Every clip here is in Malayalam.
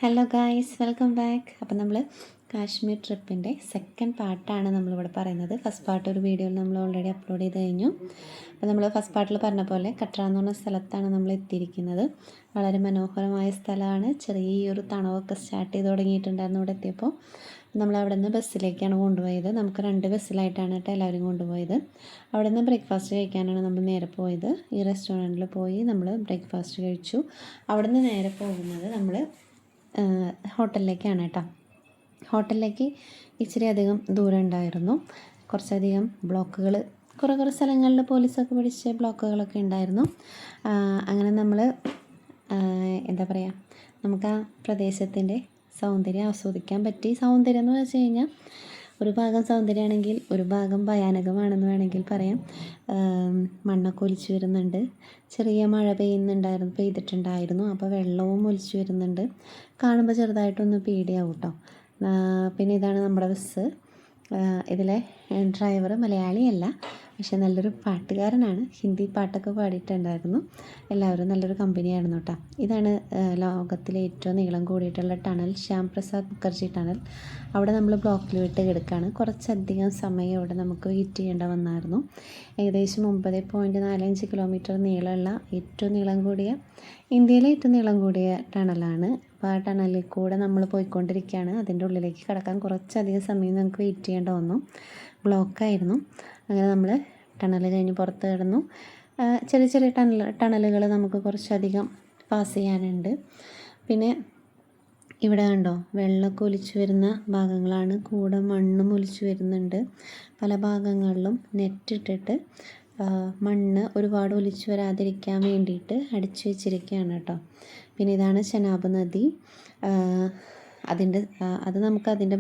Hello guys, welcome back. അപ്പോൾ നമ്മൾ കാശ്മീർ ട്രിപ്പിൻ്റെ സെക്കൻഡ് പാർട്ടാണ് നമ്മളിവിടെ പറയുന്നത്. ഫസ്റ്റ് പാർട്ട് ഒരു വീഡിയോയിൽ നമ്മൾ ഓൾറെഡി അപ്ലോഡ് ചെയ്ത് കഴിഞ്ഞു. അപ്പോൾ നമ്മൾ ഫസ്റ്റ് പാർട്ടിൽ പറഞ്ഞ പോലെ കട്ര എന്ന് പറഞ്ഞ സ്ഥലത്താണ് നമ്മൾ എത്തിയിരിക്കുന്നത്. വളരെ മനോഹരമായ സ്ഥലമാണ്. ചെറിയൊരു തണവൊക്കെ സ്റ്റാർട്ട് ചെയ്ത് തുടങ്ങിയിട്ടുണ്ടായിരുന്നു ഇവിടെ എത്തിയപ്പോൾ. നമ്മൾ അവിടെ നിന്ന് ബസ്സിലേക്കാണ് കൊണ്ടുപോയത്. നമുക്ക് 2 ബസ്സിലായിട്ടാണ് കേട്ടോ എല്ലാവരും കൊണ്ടുപോയത്. അവിടെ നിന്ന് ബ്രേക്ക്ഫാസ്റ്റ് കഴിക്കാനാണ് നമ്മൾ നേരെ പോയത്. ഈ റെസ്റ്റോറൻറ്റിൽ പോയി നമ്മൾ ബ്രേക്ക്ഫാസ്റ്റ് കഴിച്ചു. അവിടെ നിന്ന് നേരെ പോകുന്നത് നമ്മൾ ഹോട്ടലിലേക്കാണ് കേട്ടോ. ഹോട്ടലിലേക്ക് ഇച്ചിരി അധികം ദൂരം ഉണ്ടായിരുന്നു. കുറച്ചധികം ബ്ലോക്കുകൾ, കുറേ സ്ഥലങ്ങളിൽ പോലീസൊക്കെ പിടിച്ച ബ്ലോക്കുകളൊക്കെ ഉണ്ടായിരുന്നു. അങ്ങനെ നമ്മൾ എന്താ പറയുക, നമുക്ക് ആ പ്രദേശത്തിൻ്റെ സൗന്ദര്യം ആസ്വദിക്കാൻ പറ്റി. സൗന്ദര്യം എന്ന് വെച്ച് കഴിഞ്ഞാൽ ഒരു ഭാഗം സൗന്ദര്യമാണെങ്കിൽ ഒരു ഭാഗം ഭയാനകമാണെന്ന് വേണമെങ്കിൽ പറയാം. മണ്ണൊക്കെ ഒലിച്ചു വരുന്നുണ്ട്. ചെറിയ മഴ പെയ്തിട്ടുണ്ടായിരുന്നു. അപ്പോൾ വെള്ളവും ഒലിച്ചു വരുന്നുണ്ട്. കാണുമ്പോൾ ചെറുതായിട്ടൊന്ന് പേടിയാവും കേട്ടോ. പിന്നെ ഇതാണ് നമ്മുടെ ബസ്. ഇതിലെ ഡ്രൈവർ മലയാളിയല്ല, പക്ഷെ നല്ലൊരു പാട്ടുകാരനാണ്. ഹിന്ദി പാട്ടൊക്കെ പാടിയിട്ടുണ്ടായിരുന്നു. എല്ലാവരും നല്ലൊരു കമ്പനിയായിരുന്നു കേട്ടോ. ഇതാണ് ലോകത്തിലെ ഏറ്റവും നീളം കൂടിയിട്ടുള്ള ടണൽ, ശ്യാം പ്രസാദ് മുഖർജി ടണൽ. അവിടെ നമ്മൾ ബ്ലോക്കിൽ വിട്ട് കിടക്കുകയാണ്. കുറച്ചധികം സമയം അവിടെ നമുക്ക് വെയിറ്റ് ചെയ്യേണ്ട വന്നായിരുന്നു. ഏകദേശം 9.45 കിലോമീറ്റർ നീളമുള്ള ഏറ്റവും നീളം കൂടിയ, ഇന്ത്യയിലെ ഏറ്റവും നീളം കൂടിയ ടണലാണ്. അപ്പോൾ ആ ടണലിൽ കൂടെ നമ്മൾ പോയിക്കൊണ്ടിരിക്കുകയാണ്. അതിൻ്റെ ഉള്ളിലേക്ക് കടക്കാൻ കുറച്ചധികം സമയം നമുക്ക് വെയിറ്റ് ചെയ്യേണ്ട വന്നു. ബ്ലോക്കായിരുന്നു. അങ്ങനെ നമ്മൾ ടണൽ കഴിഞ്ഞ് പുറത്ത് കിടന്നു. ചെറിയ ടണലുകൾ നമുക്ക് കുറച്ചധികം പാസ് ചെയ്യാനുണ്ട്. പിന്നെ ഇവിടെ കണ്ടോ, വെള്ളമൊക്കെ ഒലിച്ചു വരുന്ന ഭാഗങ്ങളാണ്. കൂടെ മണ്ണും ഒലിച്ചു വരുന്നുണ്ട്. പല ഭാഗങ്ങളിലും നെറ്റിട്ടിട്ട് മണ്ണ് ഒരുപാട് ഒലിച്ചു വരാതിരിക്കാൻ വേണ്ടിയിട്ട് അടിച്ചു വെച്ചിരിക്കുകയാണ് കേട്ടോ. പിന്നെ ഇതാണ് ചെനാബ് നദി. അത് നമുക്ക് അതിൻ്റെ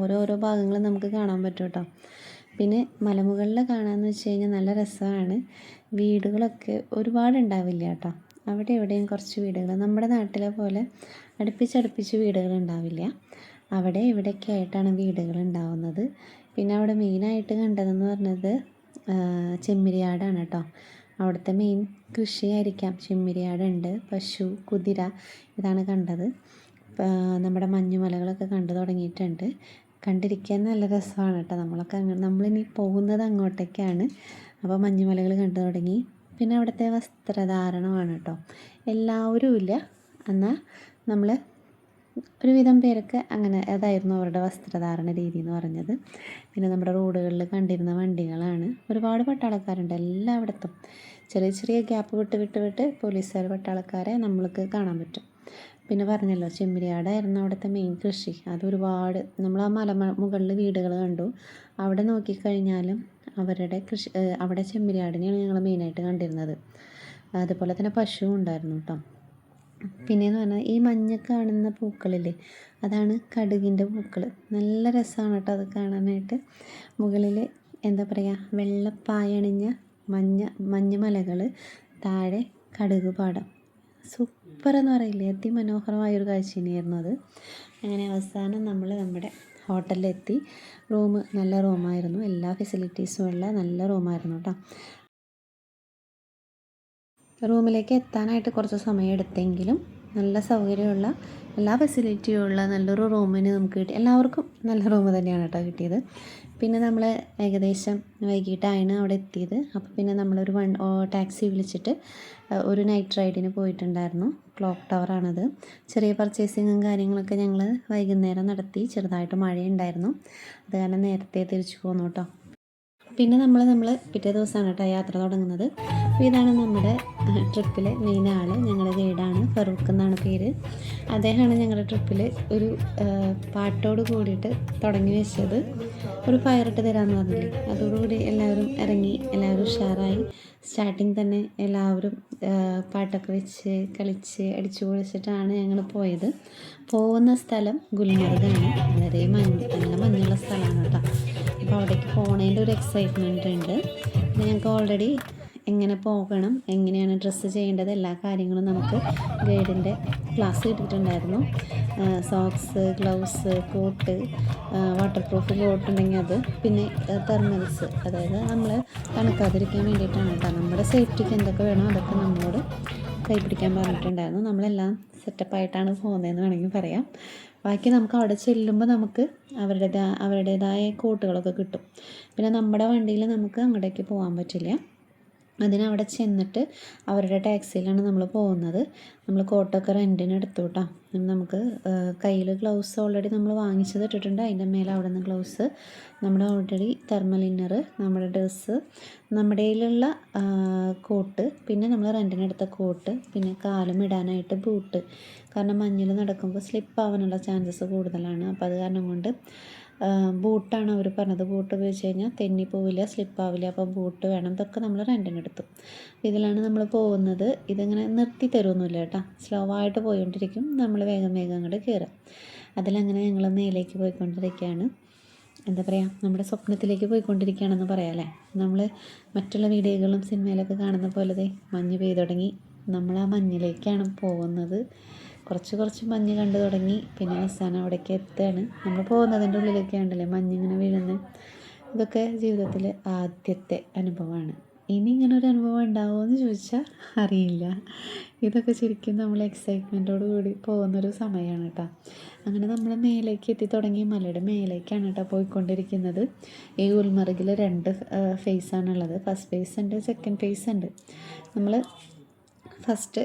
ഓരോ ഭാഗങ്ങളും നമുക്ക് കാണാൻ പറ്റും കേട്ടോ. പിന്നെ മലമുകളിൽ കാണാമെന്ന് വെച്ച് കഴിഞ്ഞാൽ നല്ല രസമാണ്. വീടുകളൊക്കെ ഒരുപാടുണ്ടാവില്ല കേട്ടോ. അവിടെ എവിടെയും കുറച്ച് വീടുകൾ, നമ്മുടെ നാട്ടിലെ പോലെ അടുപ്പിച്ചടുപ്പിച്ച് വീടുകൾ ഉണ്ടാവില്ല. അവിടെ ഇവിടെയൊക്കെ ആയിട്ടാണ് വീടുകൾ ഉണ്ടാവുന്നത്. പിന്നെ അവിടെ മെയിനായിട്ട് കണ്ടതെന്ന് പറഞ്ഞത് ചെമ്മരിയാടാണ് കേട്ടോ. അവിടുത്തെ മെയിൻ കൃഷിയായിരിക്കാം. ചെമ്മരിയാടുണ്ട്, പശു, കുതിര, ഇതാണ് കണ്ടത്. നമ്മുടെ മഞ്ഞുമലകളൊക്കെ കണ്ടു തുടങ്ങിയിട്ടുണ്ട്. കണ്ടിരിക്കാൻ നല്ല രസമാണ് കേട്ടോ. നമ്മളിനി പോകുന്നത് അങ്ങോട്ടേക്കാണ്. അപ്പോൾ മഞ്ഞുമലകൾ കണ്ടു തുടങ്ങി. പിന്നെ അവിടുത്തെ വസ്ത്രധാരണമാണ് കേട്ടോ. എല്ലാവരും ഇല്ല, എന്നാൽ നമ്മൾ ഒരുവിധം പേരൊക്കെ അങ്ങനെ, അതായിരുന്നു അവരുടെ വസ്ത്രധാരണ രീതി എന്ന് പറഞ്ഞത്. പിന്നെ നമ്മുടെ റോഡുകളിൽ കണ്ടിരുന്ന വണ്ടികളാണ്. ഒരുപാട് പട്ടാളക്കാരുണ്ട് എല്ലായിടത്തും. ചെറിയ ഗ്യാപ്പ് വിട്ട് പോലീസുകാർ, പട്ടാളക്കാരെ നമ്മൾക്ക് കാണാൻ പറ്റും. പിന്നെ പറഞ്ഞല്ലോ, ചെമ്മരിയാടായിരുന്നു അവിടുത്തെ മെയിൻ കൃഷി. അതൊരുപാട്, നമ്മൾ ആ മുകളിൽ വീടുകൾ കണ്ടു. അവിടെ നോക്കിക്കഴിഞ്ഞാലും അവരുടെ കൃഷി, അവിടെ ചെമ്മരിയാടിനെയാണ് ഞങ്ങൾ മെയിനായിട്ട് കണ്ടിരുന്നത്. അതുപോലെ തന്നെ പശുവും ഉണ്ടായിരുന്നു കേട്ടോ. പിന്നെയെന്ന് പറഞ്ഞാൽ ഈ മഞ്ഞ കാണുന്ന പൂക്കളില്ലേ, അതാണ് കടുകിൻ്റെ പൂക്കൾ. നല്ല രസമാണ് കേട്ടോ അത് കാണാനായിട്ട്. മുകളിൽ എന്താ പറയുക, വെള്ളപ്പായണിഞ്ഞ മഞ്ഞുമലകൾ, താഴെ കടുക് പാടം. സൂപ്പർ എന്ന് പറയില്ലേ, അതിമനോഹരമായൊരു കാഴ്ച തന്നെയായിരുന്നു അത്. അങ്ങനെ അവസാനം നമ്മൾ നമ്മുടെ ഹോട്ടലിലെത്തി. നല്ല റൂമായിരുന്നു. എല്ലാ ഫെസിലിറ്റീസും ഉള്ള നല്ല റൂമായിരുന്നു കേട്ടോ. റൂമിലേക്ക് എത്താനായിട്ട് കുറച്ച് സമയം എടുത്തെങ്കിലും നല്ല സൗകര്യമുള്ള, എല്ലാ ഫെസിലിറ്റിയും ഉള്ള നല്ലൊരു റൂമിന് നമുക്ക് കിട്ടി. എല്ലാവർക്കും നല്ല റൂം തന്നെയാണ് കേട്ടോ കിട്ടിയത്. പിന്നെ നമ്മൾ ഏകദേശം വൈകിട്ടാണ് അവിടെ എത്തിയത്. അപ്പോൾ പിന്നെ നമ്മളൊരു ടാക്സി വിളിച്ചിട്ട് ഒരു നൈറ്റ് റൈഡിന് പോയിട്ടുണ്ടായിരുന്നു. ക്ലോക്ക് ടവറാണത്. ചെറിയ പർച്ചേസിങ്ങും കാര്യങ്ങളൊക്കെ ഞങ്ങൾ വൈകുന്നേരം നടത്തി. ചെറുതായിട്ട് മഴയുണ്ടായിരുന്നു, അത് കാരണം നേരത്തെ തിരിച്ചു പോന്നു കേട്ടോ. പിന്നെ നമ്മൾ പിറ്റേ ദിവസമാണ് കേട്ടോ യാത്ര തുടങ്ങുന്നത്. അപ്പോൾ ഇതാണ് നമ്മുടെ ട്രിപ്പിലെ മെയിൻ ആൾ. ഞങ്ങളുടെ ഗൈഡാണ്, ഫറൂഖ് എന്നാണ് പേര്. അദ്ദേഹമാണ് ഞങ്ങളുടെ ട്രിപ്പിൽ ഒരു പാട്ടോട് കൂടിയിട്ട് തുടങ്ങി വെച്ചത്. ഒരു ഫയറിട്ട് തരാമെന്ന് പറഞ്ഞില്ലേ, അതോടുകൂടി എല്ലാവരും ഇറങ്ങി, എല്ലാവരും ഉഷാറായി. സ്റ്റാർട്ടിങ് തന്നെ എല്ലാവരും പാട്ടൊക്കെ വെച്ച് കളിച്ച് അടിച്ചു പൊളിച്ചിട്ടാണ് ഞങ്ങൾ പോയത്. പോകുന്ന സ്ഥലം ഗുൽമർഗാണ്. വളരെ നല്ല മഞ്ഞുള്ള സ്ഥലമാണ് കേട്ടോ. അപ്പോൾ അവിടേക്ക് പോണതിൻ്റെ ഒരു എക്സൈറ്റ്മെൻറ്റ് ഉണ്ട്. പിന്നെ ഞങ്ങൾക്ക് ഓൾറെഡി എങ്ങനെ പോകണം, എങ്ങനെയാണ് ഡ്രസ്സ് ചെയ്യേണ്ടത്, എല്ലാ കാര്യങ്ങളും നമുക്ക് ഗൈഡിൻ്റെ ക്ലാസ് കിട്ടിയിട്ടുണ്ടായിരുന്നു. Socks, gloves, coat, waterproof coat ഉണ്ടെങ്കിൽ അത്, പിന്നെ തെർമൽസ്, അതായത് നമ്മൾ തണുക്കാതിരിക്കാൻ വേണ്ടിയിട്ടാണ് കേട്ടോ. നമ്മുടെ സേഫ്റ്റിക്ക് എന്തൊക്കെ വേണോ അതൊക്കെ നമ്മളോട് കൈ പിടിക്കാൻ പറഞ്ഞിട്ടുണ്ടായിരുന്നു. നമ്മളെല്ലാം സെറ്റപ്പായിട്ടാണ് പോകുന്നതെന്ന് വേണമെങ്കിൽ പറയാം. ബാക്കി നമുക്ക് അവിടെ ചെല്ലുമ്പോൾ നമുക്ക് അവരുടേതായ കോട്ടുകളൊക്കെ കിട്ടും. പിന്നെ നമ്മുടെ വണ്ടിയിൽ നമുക്ക് അങ്ങോട്ടേക്ക് പോകാൻ പറ്റില്ല. അതിനവിടെ ചെന്നിട്ട് അവരുടെ ടാക്സിയിലാണ് നമ്മൾ പോകുന്നത്. നമ്മൾ കോട്ടൊക്കെ റെൻറ്റിന് എടുത്തു കേട്ടോ. നമുക്ക് കയ്യിൽ ഗ്ലൗസ് ഓൾറെഡി നമ്മൾ വാങ്ങിച്ചത് ഇട്ടിട്ടുണ്ട്. അതിൻ്റെ മേലെ അവിടെ നിന്ന് ഗ്ലൗസ്, നമ്മുടെ ഓൾറെഡി തെർമൽ ഇന്നർ, നമ്മുടെ ഡ്രസ്സ്, നമ്മുടെ കയ്യിലുള്ള കോട്ട്, പിന്നെ നമ്മൾ റെൻറ്റിനെടുത്ത കോട്ട്, പിന്നെ കാലും ഇടാനായിട്ട് ബൂട്ട്. കാരണം മഞ്ഞിൽ നടക്കുമ്പോൾ സ്ലിപ്പ് ആവാനുള്ള ചാൻസസ് കൂടുതലാണ്. അപ്പോൾ അത് കാരണം കൊണ്ട് ബൂട്ടാണ് അവർ പറഞ്ഞത്. ബൂട്ട് ഉപയോഗിച്ച് കഴിഞ്ഞാൽ തെന്നി പോവില്ല, സ്ലിപ്പാവില്ല. അപ്പോൾ ബൂട്ട് വേണം. ഇതൊക്കെ നമ്മൾ റെൻറ്റിനെടുത്തു. ഇതിലാണ് നമ്മൾ പോകുന്നത്. ഇതിങ്ങനെ നിർത്തി തരുമൊന്നുമില്ല കേട്ടോ. സ്ലോ ആയിട്ട് പോയിക്കൊണ്ടിരിക്കും. നമ്മൾ വേഗം വേഗം അങ്ങോട്ട് കയറാം. അതിലങ്ങനെ ഞങ്ങൾ മേലേക്ക് പോയിക്കൊണ്ടിരിക്കുകയാണ്. എന്താ പറയുക, നമ്മുടെ സ്വപ്നത്തിലേക്ക് പോയിക്കൊണ്ടിരിക്കുകയാണെന്ന് പറയാം അല്ലേ. നമ്മൾ മറ്റുള്ള വീഡിയോകളും സിനിമയിലൊക്കെ കാണുന്ന പോലെ മഞ്ഞ് പെയ്തു തുടങ്ങി. നമ്മൾ ആ മഞ്ഞിലേക്കാണ് പോകുന്നത്. കുറച്ച് മഞ്ഞ് കണ്ടു തുടങ്ങി. പിന്നെ അവസാനം അവിടേക്ക് എത്തുകയാണ്. നമ്മൾ പോകുന്നതിൻ്റെ ഉള്ളിലേക്ക് ഉണ്ടല്ലേ മഞ്ഞിങ്ങനെ വീഴുന്നത്. ഇതൊക്കെ ജീവിതത്തിൽ ആദ്യത്തെ അനുഭവമാണ്. ഇനി ഇങ്ങനെ ഒരു അനുഭവം ഉണ്ടാവുമോ എന്ന് ചോദിച്ചാൽ അറിയില്ല. ഇതൊക്കെ ശരിക്കും നമ്മൾ എക്സൈറ്റ്മെൻറ്റോട് കൂടി പോകുന്നൊരു സമയമാണ് കേട്ടോ. അങ്ങനെ നമ്മൾ മേലേക്ക് എത്തി തുടങ്ങി. മലയുടെ മേലേക്കാണ് കേട്ടോ പോയിക്കൊണ്ടിരിക്കുന്നത്. ഈ ഗുൽമർഗിൽ 2 ഫേസാണുള്ളത്. ഫസ്റ്റ് ഫേസ് ഉണ്ട്, സെക്കൻഡ് ഫേസ് ഉണ്ട്. നമ്മൾ ഫസ്റ്റ്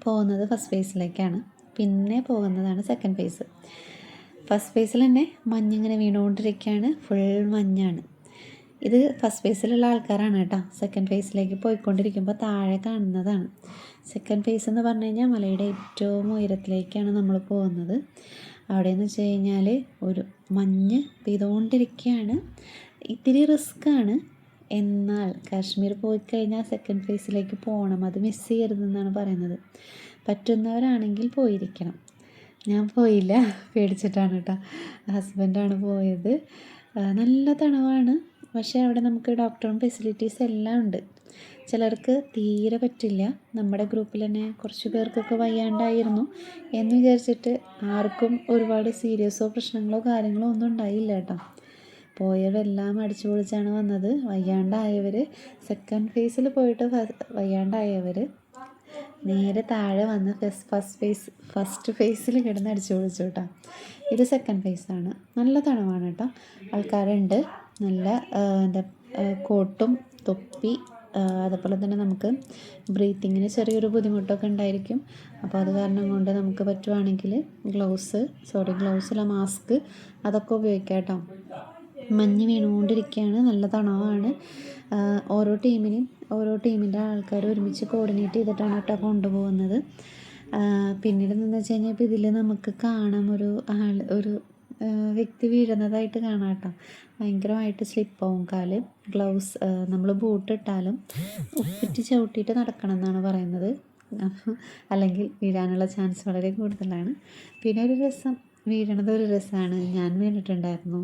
പോകുന്നത് ഫസ്റ്റ് ഫേസിലേക്കാണ്, പിന്നെ പോകുന്നതാണ് സെക്കൻഡ് ഫേസ്. ഫസ്റ്റ് ഫേസിൽ തന്നെ മഞ്ഞിങ്ങനെ വീണുകൊണ്ടിരിക്കുകയാണ്. ഫുൾ മഞ്ഞാണ്. ഇത് ഫസ്റ്റ് ഫേസിലുള്ള ആൾക്കാരാണ് കേട്ടോ. സെക്കൻഡ് ഫേസിലേക്ക് പോയിക്കൊണ്ടിരിക്കുമ്പോൾ താഴെ കാണുന്നതാണ്. സെക്കൻഡ് ഫേസ് എന്ന് പറഞ്ഞു കഴിഞ്ഞാൽ മലയുടെ ഏറ്റവും ഉയരത്തിലേക്കാണ് നമ്മൾ പോകുന്നത്. അവിടെയെന്ന് വെച്ച് കഴിഞ്ഞാൽ ഒരു മഞ്ഞ് പെയ്തുകൊണ്ടിരിക്കുകയാണ്. ഇത്തിരി റിസ്ക്കാണ്. എന്നാൽ കാശ്മീർ പോയി കഴിഞ്ഞാൽ സെക്കൻഡ് ഫേസിലേക്ക് പോകണം. അത് മിസ് ചെയ്യരുതെന്നാണ് പറയുന്നത്. പറ്റുന്നവരാണെങ്കിൽ പോയിരിക്കണം. ഞാൻ പോയില്ല, പേടിച്ചിട്ടാണ് കേട്ടോ. ഹസ്ബൻഡാണ് പോയത്. നല്ല തണുവാണ്. പക്ഷേ അവിടെ നമുക്ക് ഡോക്ടറും ഫെസിലിറ്റീസ് എല്ലാം ഉണ്ട്. ചിലർക്ക് തീരെ പറ്റില്ല. നമ്മുടെ ഗ്രൂപ്പിൽ തന്നെ കുറച്ച് പേർക്കൊക്കെ വയ്യാണ്ടായിരുന്നു എന്ന് വിചാരിച്ചിട്ട് ആർക്കും ഒരുപാട് സീരിയസോ പ്രശ്നങ്ങളോ കാര്യങ്ങളോ ഒന്നും ഉണ്ടായില്ല കേട്ടോ. പോയവരെല്ലാം അടിച്ചു പൊളിച്ചാണ് വന്നത്. വയ്യാണ്ടായവർ സെക്കൻഡ് ഫേസിൽ പോയിട്ട് വയ്യാണ്ടായവർ നേരെ താഴെ വന്ന് ഫസ്റ്റ് ഫേസിൽ കിടന്ന് അടിച്ചു പൊളിച്ചു കേട്ടോ. ഇത് സെക്കൻഡ് ഫേസാണ്. നല്ല തണുവാണ് കേട്ടോ. ആൾക്കാരുണ്ട്. നല്ല എന്താ കോട്ടും തൊപ്പി, അതുപോലെ തന്നെ നമുക്ക് ബ്രീത്തിങ്ങിന് ചെറിയൊരു ബുദ്ധിമുട്ടൊക്കെ ഉണ്ടായിരിക്കും. അപ്പോൾ അത് കാരണം കൊണ്ട് നമുക്ക് പറ്റുവാണെങ്കിൽ ഗ്ലൗസില്ല മാസ്ക് അതൊക്കെ ഉപയോഗിക്കാം കേട്ടോ. മഞ്ഞ് വീണുകൊണ്ടിരിക്കുകയാണ്. നല്ല തണുവാണ്. ഓരോ ടീമിൻ്റെ ആൾക്കാർ ഒരുമിച്ച് കോർഡിനേറ്റ് ചെയ്തിട്ടാണ് കേട്ടോ കൊണ്ടുപോകുന്നത്. പിന്നീട് എന്താണെന്ന് വെച്ച് കഴിഞ്ഞാൽ ഇപ്പോൾ ഇതിൽ നമുക്ക് കാണാം ഒരു വ്യക്തി വീഴുന്നതായിട്ട് കാണാം കേട്ടോ. ഭയങ്കരമായിട്ട് സ്ലിപ്പാവും കാല്. നമ്മൾ ബൂട്ട് ഇട്ടാലും ഉപ്പിട്ട് ചവിട്ടിയിട്ട് നടക്കണം എന്നാണ് പറയുന്നത്. അല്ലെങ്കിൽ വീഴാനുള്ള ചാൻസ് വളരെ കൂടുതലാണ്. പിന്നെ ഒരു രസം, വീഴണത് ഒരു രസമാണ്. ഞാൻ വീണിട്ടുണ്ടായിരുന്നു.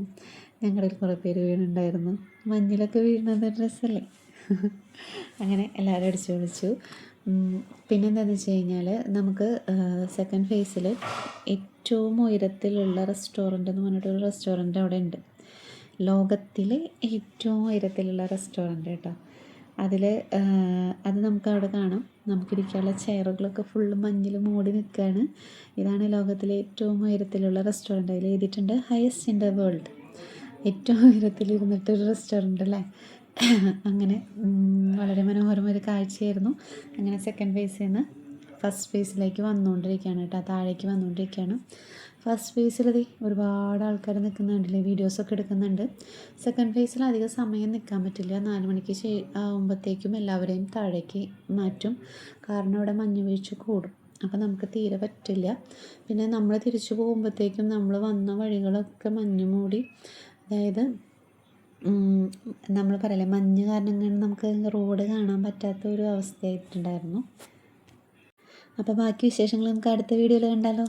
ഞങ്ങളിൽ കുറേ പേര് വീണുണ്ടായിരുന്നു. മഞ്ഞിലൊക്കെ വീഴുന്നത് ഒരു രസമല്ലേ. അങ്ങനെ എല്ലാവരും അടിച്ചു പൊളിച്ചു. പിന്നെന്താണെന്ന് വെച്ച് കഴിഞ്ഞാൽ നമുക്ക് സെക്കൻഡ് ഫേസിൽ ഏറ്റവും ഉയരത്തിലുള്ള റെസ്റ്റോറൻ്റ് എന്ന് പറഞ്ഞിട്ടൊരു റെസ്റ്റോറൻ്റ് അവിടെ ഉണ്ട്. ലോകത്തിലെ ഏറ്റവും ഉയരത്തിലുള്ള റെസ്റ്റോറൻ്റ് കേട്ടോ. അത് നമുക്ക് അവിടെ കാണാം. നമുക്കിരിക്കാനുള്ള ചെയറുകളൊക്കെ ഫുള്ള് മഞ്ഞിൽ മൂടി നിൽക്കുകയാണ്. ഇതാണ് ലോകത്തിലെ ഏറ്റവും ഉയരത്തിലുള്ള റെസ്റ്റോറൻ്റ്. അതിൽ എഴുതിയിട്ടുണ്ട് ഹയസ്റ്റ് ഇൻ ദ വേൾഡ്. ഏറ്റവും ഉയരത്തിലിരുന്നിട്ടൊരു റെസ്റ്റോറൻ്റ് അല്ലേ. അങ്ങനെ വളരെ മനോഹരമായ ഒരു കാഴ്ചയായിരുന്നു. അങ്ങനെ സെക്കൻഡ് ഫേസിൽ നിന്ന് ഫസ്റ്റ് ഫേസിലേക്ക് വന്നുകൊണ്ടിരിക്കുകയാണ് കേട്ടോ. താഴേക്ക് വന്നുകൊണ്ടിരിക്കുകയാണ്. ഫസ്റ്റ് ഫേസിൽ ഒരുപാട് ആൾക്കാർ നിൽക്കുന്നുണ്ടല്ലേ, വീഡിയോസൊക്കെ എടുക്കുന്നുണ്ട്. സെക്കൻഡ് ഫേസിൽ അധികം സമയം നിൽക്കാൻ പറ്റില്ല. 4 മണിക്ക് ആകുമ്പോഴത്തേക്കും എല്ലാവരെയും താഴേക്ക് മാറ്റും. കാരണം ഇവിടെ മഞ്ഞ് വീഴ്ച കൂടും. അപ്പോൾ നമുക്ക് തീരെ പറ്റില്ല. പിന്നെ നമ്മൾ തിരിച്ചു പോകുമ്പോഴത്തേക്കും നമ്മൾ വന്ന വഴികളൊക്കെ മഞ്ഞ് മൂടി, അതായത് നമ്മൾ പറയില്ലേ മഞ്ഞ് കാരണം കൊണ്ട് നമുക്ക് റോഡ് കാണാൻ പറ്റാത്ത ഒരു അവസ്ഥയായിട്ടുണ്ടായിരുന്നു. അപ്പോൾ ബാക്കി വിശേഷങ്ങൾ നമുക്ക് അടുത്ത വീഡിയോയിൽ കണ്ടാലോ.